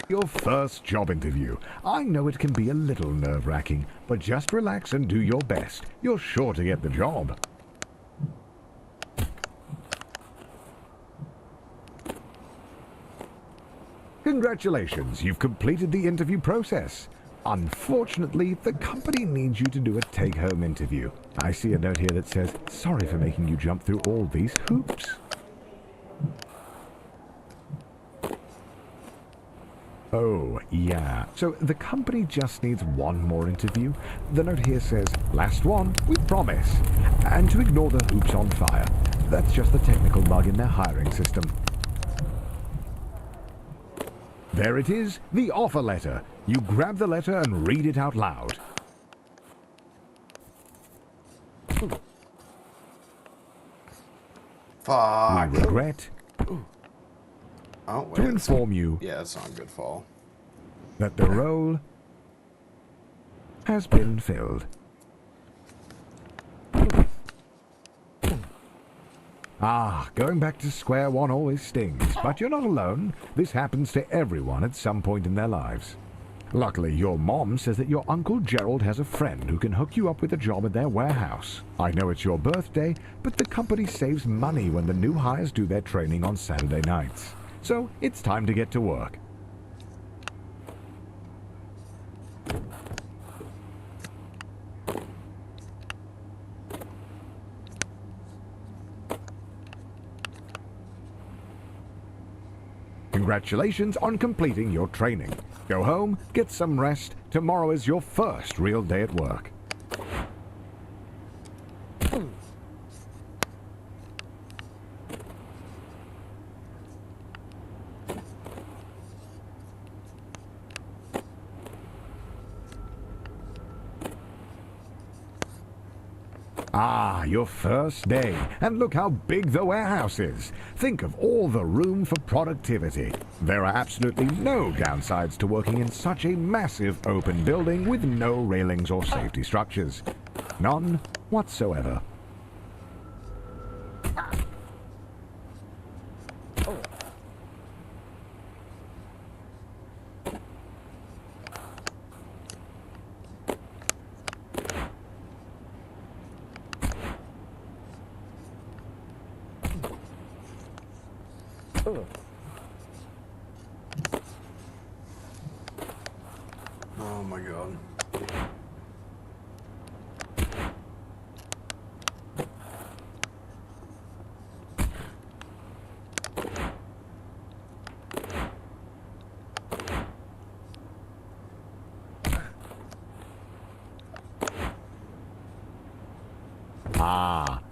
Your first job interview. I know it can be a little nerve-wracking, but just relax and do your best. You're sure to get the job. Congratulations, you've completed the interview process. Unfortunately, the company needs you to do a take-home interview. I see a note here that says, "Sorry for making you jump through all these hoops." Oh, yeah. So the company just needs one more interview. The note here says, "Last one, we promise." And to ignore the hoops on fire. That's just a technical bug in their hiring system. There it is, the offer letter. You grab the letter and read it out loud. Fuck. We regret Oh, wait, to inform you yeah, that's not a good fall. that the role has been filled. Going back to square one always stings, but you're not alone. This happens to everyone at some point in their lives. Luckily, your mom says that your Uncle Gerald has a friend who can hook you up with a job at their warehouse. I know it's your birthday, but the company saves money when the new hires do their training on Saturday nights. So, it's time to get to work. Congratulations on completing your training. Go home, get some rest. Tomorrow is your first real day at work. Your first day. And look how big the warehouse is. Think of all the room for productivity. There are absolutely no downsides to working in such a massive open building with no railings or safety structures. None whatsoever. Oh my god.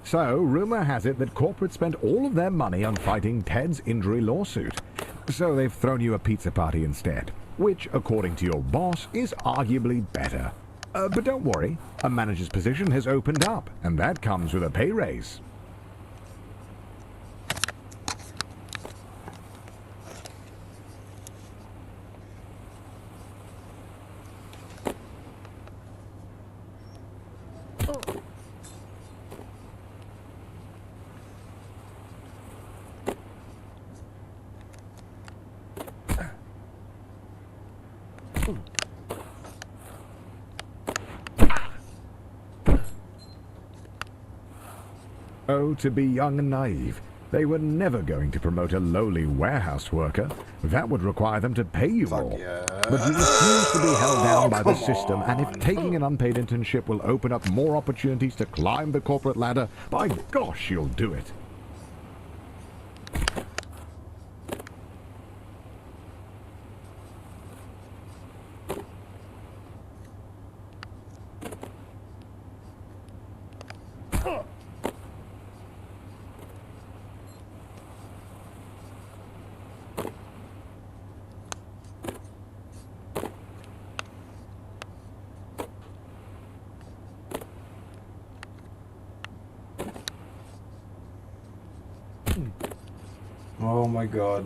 So rumor has it that corporate spent all of their money on fighting Ted's injury lawsuit. So they've thrown you a pizza party instead, which, according to your boss, is arguably better. But don't worry, a manager's position has opened up, and that comes with a pay raise. Oh, to be young and naive. They were never going to promote a lowly warehouse worker. That would require them to pay you more. Yeah. But you refuse to be held down by the system, and if taking an unpaid internship will open up more opportunities to climb the corporate ladder, by gosh, you'll do it. Oh my god.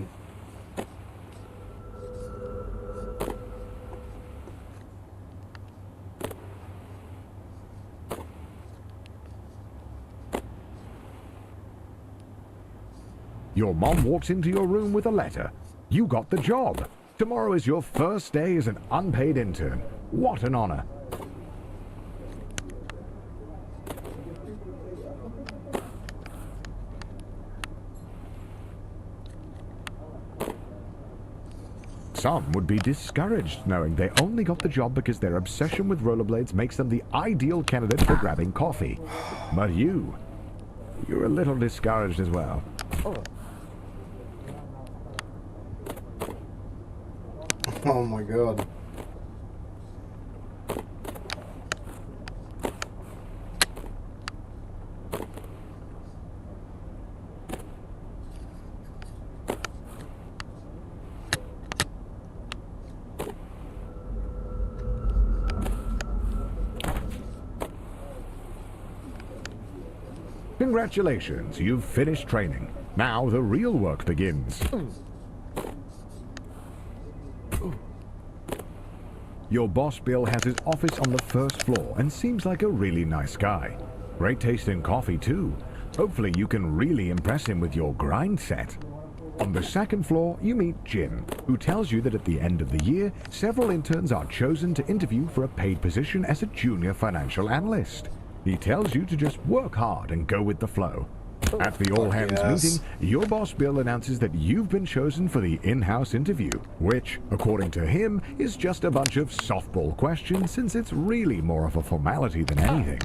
Your mom walks into your room with a letter. You got the job. Tomorrow is your first day as an unpaid intern. What an honor. Some would be discouraged knowing they only got the job because their obsession with rollerblades makes them the ideal candidate for grabbing coffee. But you're a little discouraged as well. Oh my god. Congratulations, you've finished training. Now the real work begins. Your boss Bill has his office on the first floor and seems like a really nice guy. Great taste in coffee too. Hopefully you can really impress him with your grind set. On the second floor, you meet Jim, who tells you that at the end of the year, several interns are chosen to interview for a paid position as a junior financial analyst. He tells you to just work hard and go with the flow. At the all-hands meeting, your boss Bill announces that you've been chosen for the in-house interview, which, according to him, is just a bunch of softball questions since it's really more of a formality than anything.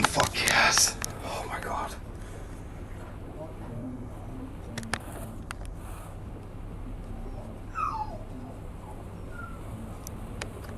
Fuck yes. Oh my god.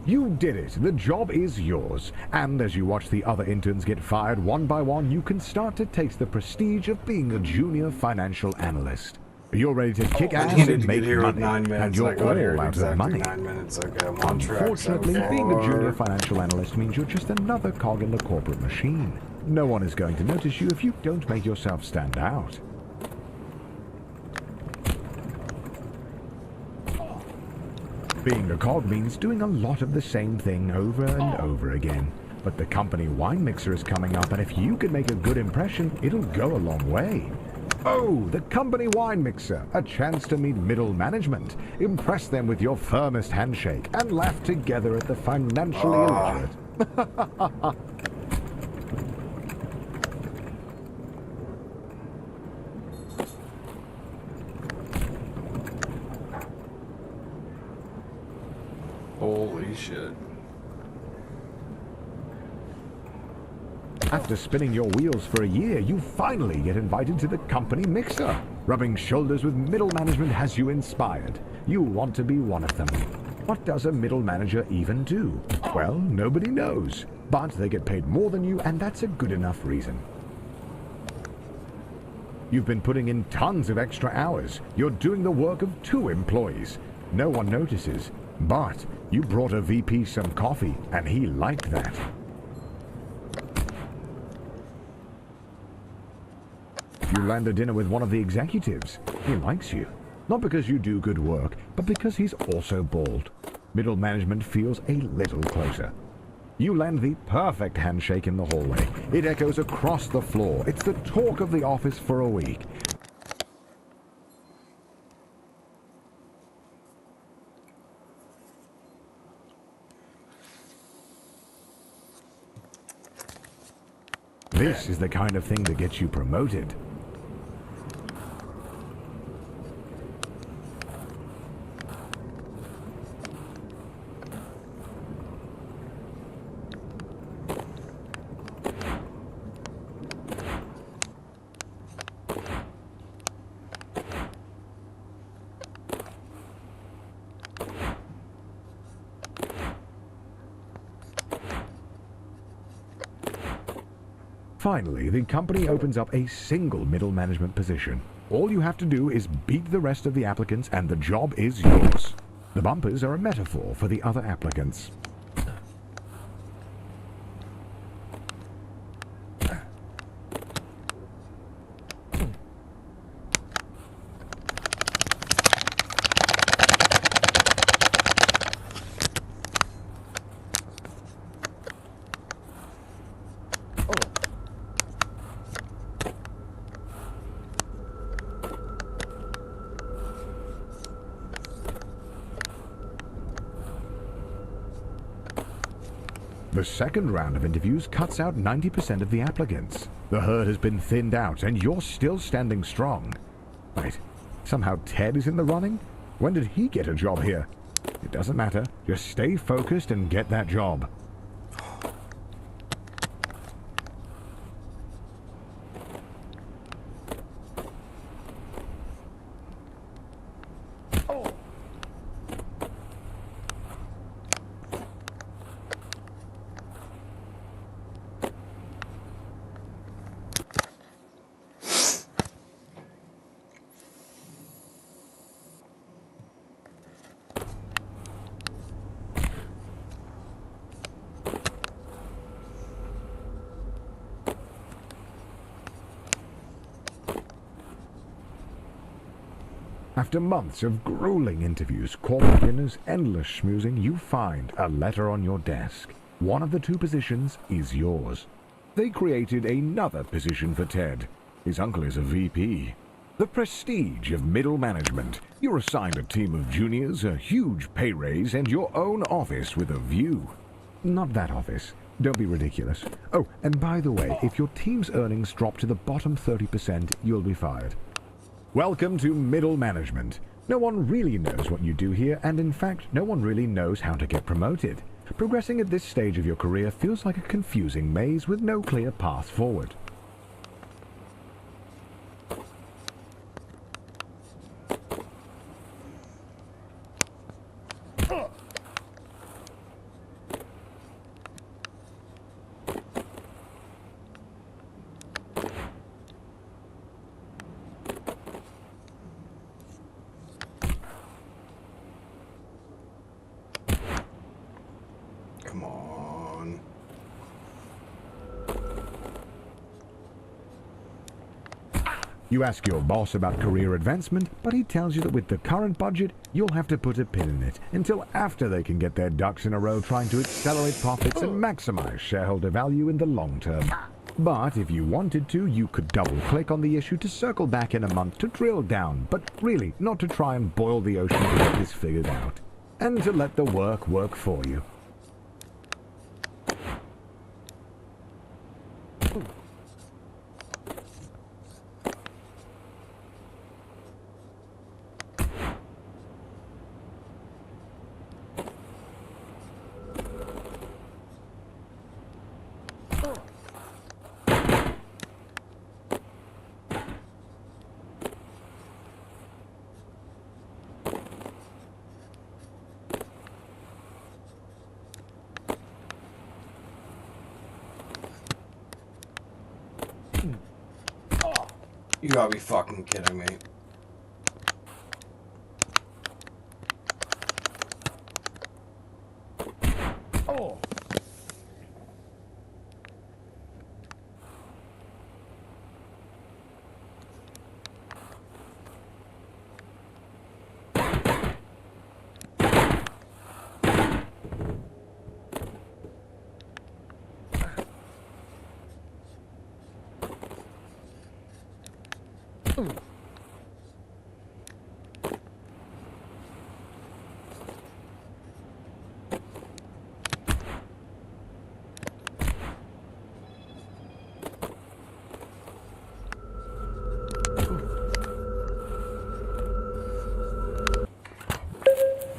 You did it. The job is yours. And as you watch the other interns get fired one by one, you can start to taste the prestige of being a junior financial analyst. You're ready to kick ass and make money, and you're all out of money. 9 minutes. Okay, I'm on track. Unfortunately, being a junior financial analyst means you're just another cog in the corporate machine. No one is going to notice you if you don't make yourself stand out. Being a cog means doing a lot of the same thing over and over again. But the company wine mixer is coming up, and if you can make a good impression, it'll go a long way. Oh, the company wine mixer, a chance to meet middle management, impress them with your firmest handshake, and laugh together at the financially illiterate. Holy shit. After spinning your wheels for a year, you finally get invited to the company mixer. Rubbing shoulders with middle management has you inspired. You want to be one of them. What does a middle manager even do? Well, nobody knows. But they get paid more than you, and that's a good enough reason. You've been putting in tons of extra hours. You're doing the work of 2 employees. No one notices. But you brought a VP some coffee, and he liked that. You land a dinner with one of the executives. He likes you. Not because you do good work, but because he's also bald. Middle management feels a little closer. You land the perfect handshake in the hallway. It echoes across the floor. It's the talk of the office for a week. This is the kind of thing that gets you promoted. Finally, the company opens up a single middle management position. All you have to do is beat the rest of the applicants and the job is yours. The bumpers are a metaphor for the other applicants. The second round of interviews cuts out 90% of the applicants. The herd has been thinned out, and you're still standing strong. Wait, somehow Ted is in the running? When did he get a job here? It doesn't matter. Just stay focused and get that job. After months of grueling interviews, corporate dinners, endless schmoozing, you find a letter on your desk. One of the two positions is yours. They created another position for Ted. His uncle is a VP. The prestige of middle management. You're assigned a team of juniors, a huge pay raise, and your own office with a view. Not that office. Don't be ridiculous. Oh, and by the way, if your team's earnings drop to the bottom 30%, you'll be fired. Welcome to middle management. No one really knows what you do here, and in fact, no one really knows how to get promoted. Progressing at this stage of your career feels like a confusing maze with no clear path forward. Come on. You ask your boss about career advancement, but he tells you that with the current budget, you'll have to put a pin in it until after they can get their ducks in a row trying to accelerate profits and maximize shareholder value in the long term. But if you wanted to, you could double-click on the issue to circle back in a month to drill down, but really not to try and boil the ocean to get this figured out, and to let the work work for you. You gotta be fucking kidding me. Oh.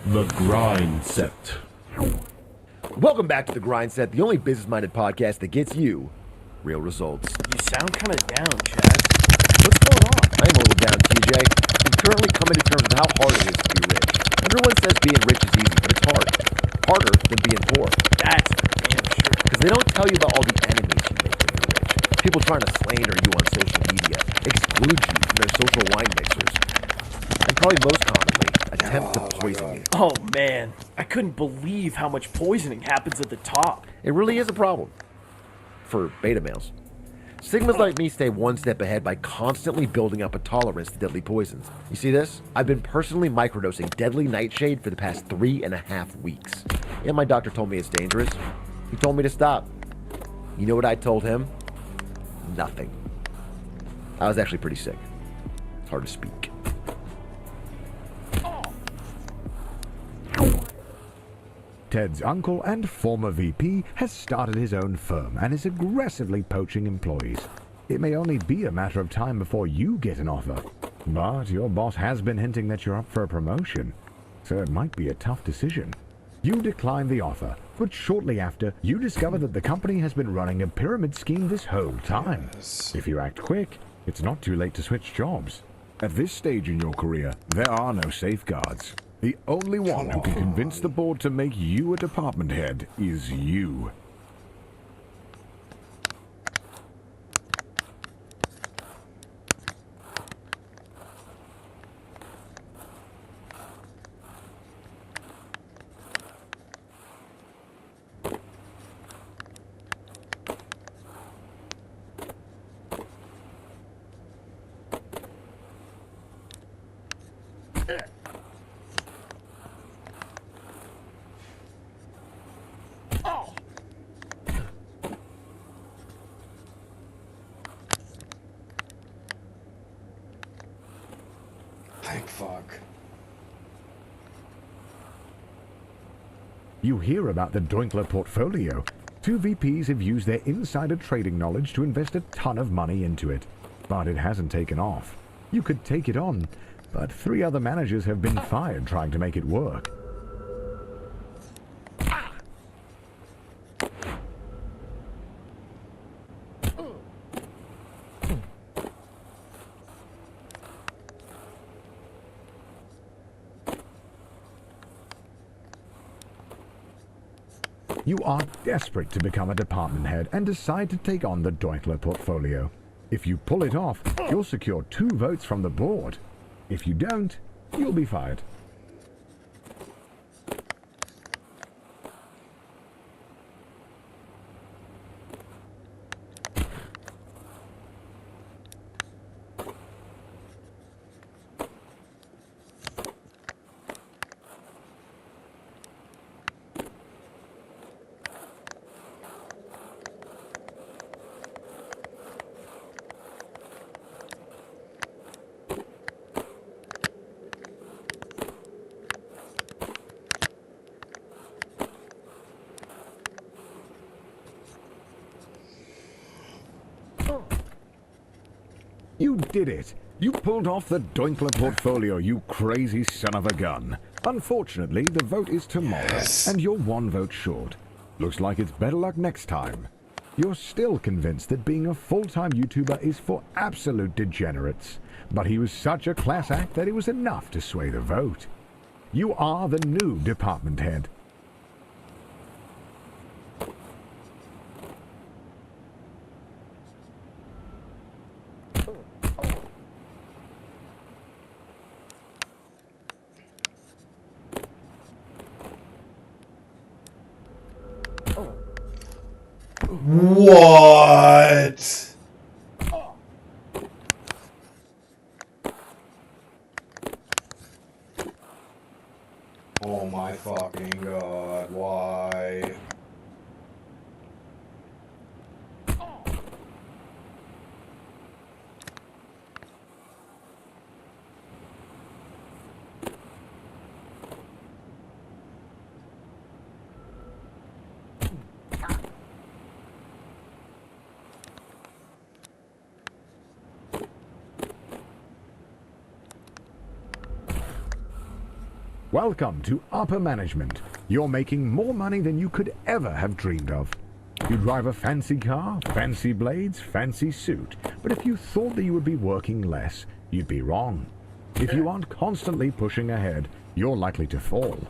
The Grind Set. Welcome back to The Grind Set, the only business-minded podcast that gets you real results. You sound kind of down, Chad. What's going on? I'm a little down, TJ. I'm currently coming to terms with how hard it is to be rich. Everyone says being rich is easy, but it's hard. Harder than being poor. That's for damn sure. Because they don't tell you about all the enemies you make when you're rich. People I couldn't believe how much poisoning happens at the top. It really is a problem. For beta males. Sigmas like me stay one step ahead by constantly building up a tolerance to deadly poisons. You see this? I've been personally microdosing deadly nightshade for the past 3.5 weeks. And my doctor told me it's dangerous. He told me to stop. You know what I told him? Nothing. I was actually pretty sick. It's hard to speak. Ted's uncle and former VP has started his own firm and is aggressively poaching employees. It may only be a matter of time before you get an offer, but your boss has been hinting that you're up for a promotion, so it might be a tough decision. You decline the offer, but shortly after, you discover that the company has been running a pyramid scheme this whole time. If you act quick, it's not too late to switch jobs. At this stage in your career, there are no safeguards. The only one who can convince the board to make you a department head is you. Thank fuck. You hear about the Doinkler portfolio. 2 VPs have used their insider trading knowledge to invest a ton of money into it, but it hasn't taken off. You could take it on, but 3 other managers have been fired trying to make it work. You are desperate to become a department head and decide to take on the Doinkler portfolio. If you pull it off, you'll secure 2 votes from the board. If you don't, you'll be fired. You did it! You pulled off the Doinkler portfolio, you crazy son of a gun. Unfortunately, the vote is tomorrow, and you're 1 vote short. Looks like it's better luck next time. You're still convinced that being a full-time YouTuber is for absolute degenerates, but he was such a class act that it was enough to sway the vote. You are the new department head. What? Oh my fucking god, why? Welcome to upper management. You're making more money than you could ever have dreamed of. You drive a fancy car, fancy blades, fancy suit. But if you thought that you would be working less, you'd be wrong. If you aren't constantly pushing ahead, you're likely to fall.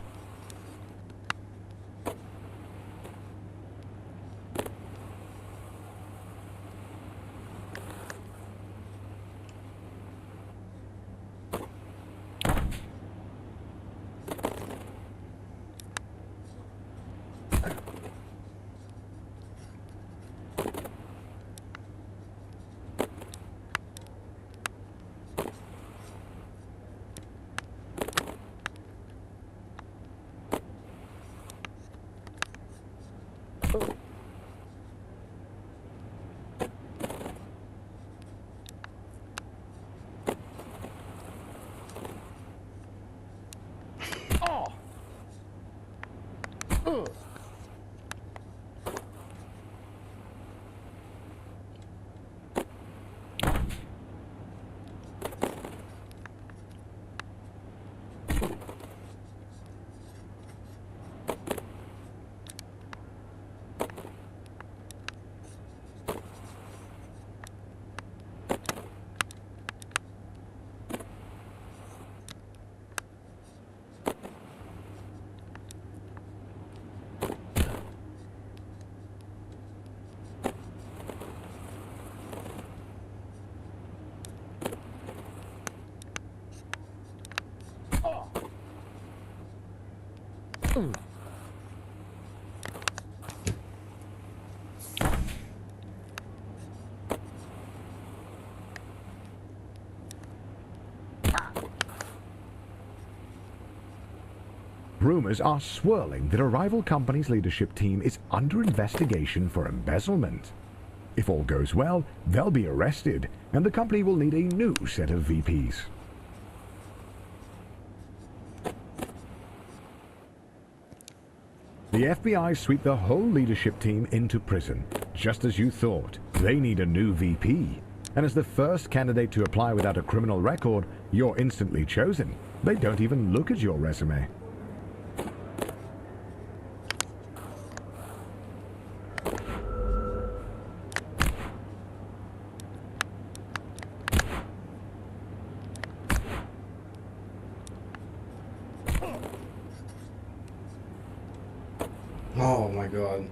Rumors are swirling that a rival company's leadership team is under investigation for embezzlement. If all goes well, they'll be arrested, and the company will need a new set of VPs. The FBI sweep the whole leadership team into prison, just as you thought. They need a new VP. And as the first candidate to apply without a criminal record, you're instantly chosen. They don't even look at your resume. Oh my god.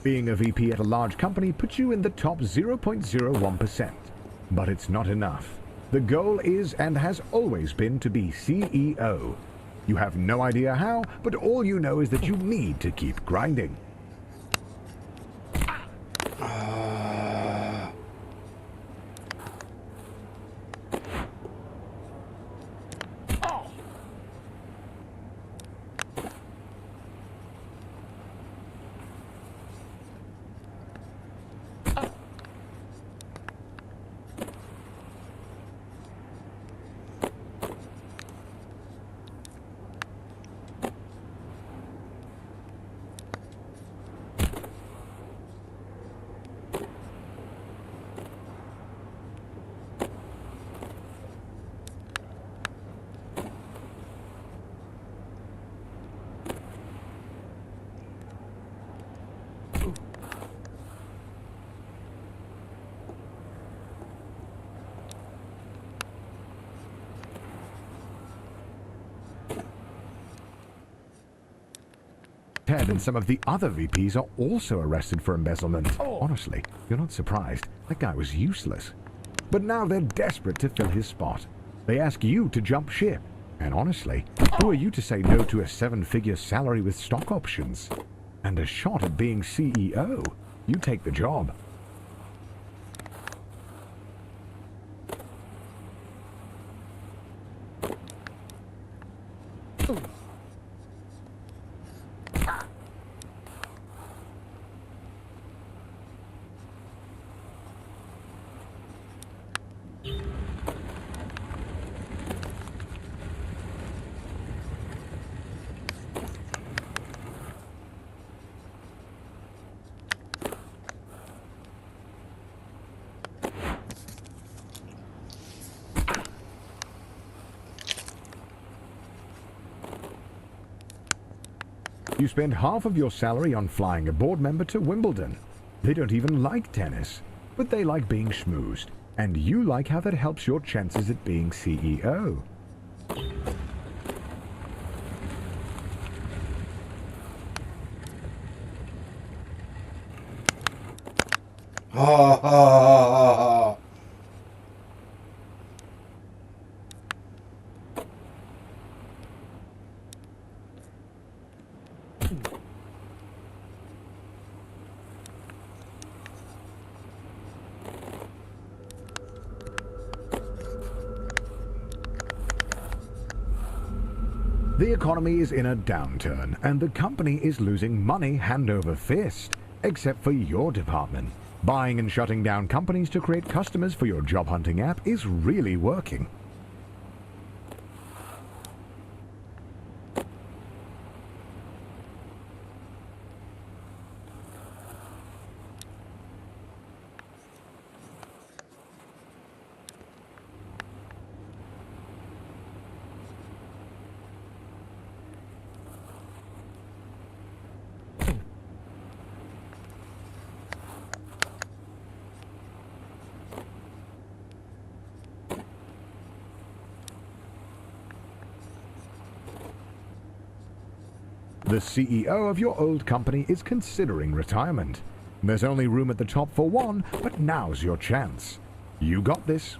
Being a VP at a large company puts you in the top 0.01%. But it's not enough. The goal is and has always been to be CEO. You have no idea how, but all you know is that you need to keep grinding. Ted and some of the other VPs are also arrested for embezzlement. Honestly, you're not surprised. That guy was useless. But now they're desperate to fill his spot. They ask you to jump ship. And honestly, who are you to say no to a 7-figure salary with stock options? And a shot at being CEO? You take the job. You spend half of your salary on flying a board member to Wimbledon. They don't even like tennis, but they like being schmoozed. And you like how that helps your chances at being CEO. Ha ha ha ha. The economy is in a downturn, and the company is losing money hand over fist, except for your department. Buying and shutting down companies to create customers for your job hunting app is really working. The CEO of your old company is considering retirement. There's only room at the top for one, but now's your chance. You got this.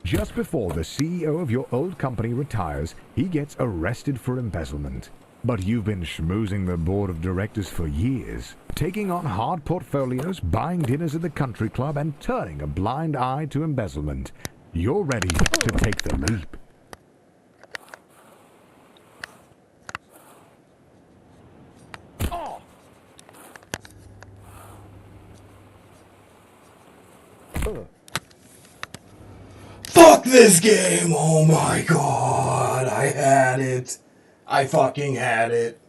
Just before the CEO of your old company retires, he gets arrested for embezzlement. But you've been schmoozing the board of directors for years, taking on hard portfolios, buying dinners at the country club, and turning a blind eye to embezzlement. You're ready to take the leap. Fuck this game! Oh my god, I had it. I fucking had it.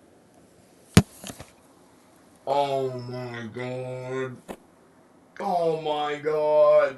Oh my god. Oh my god.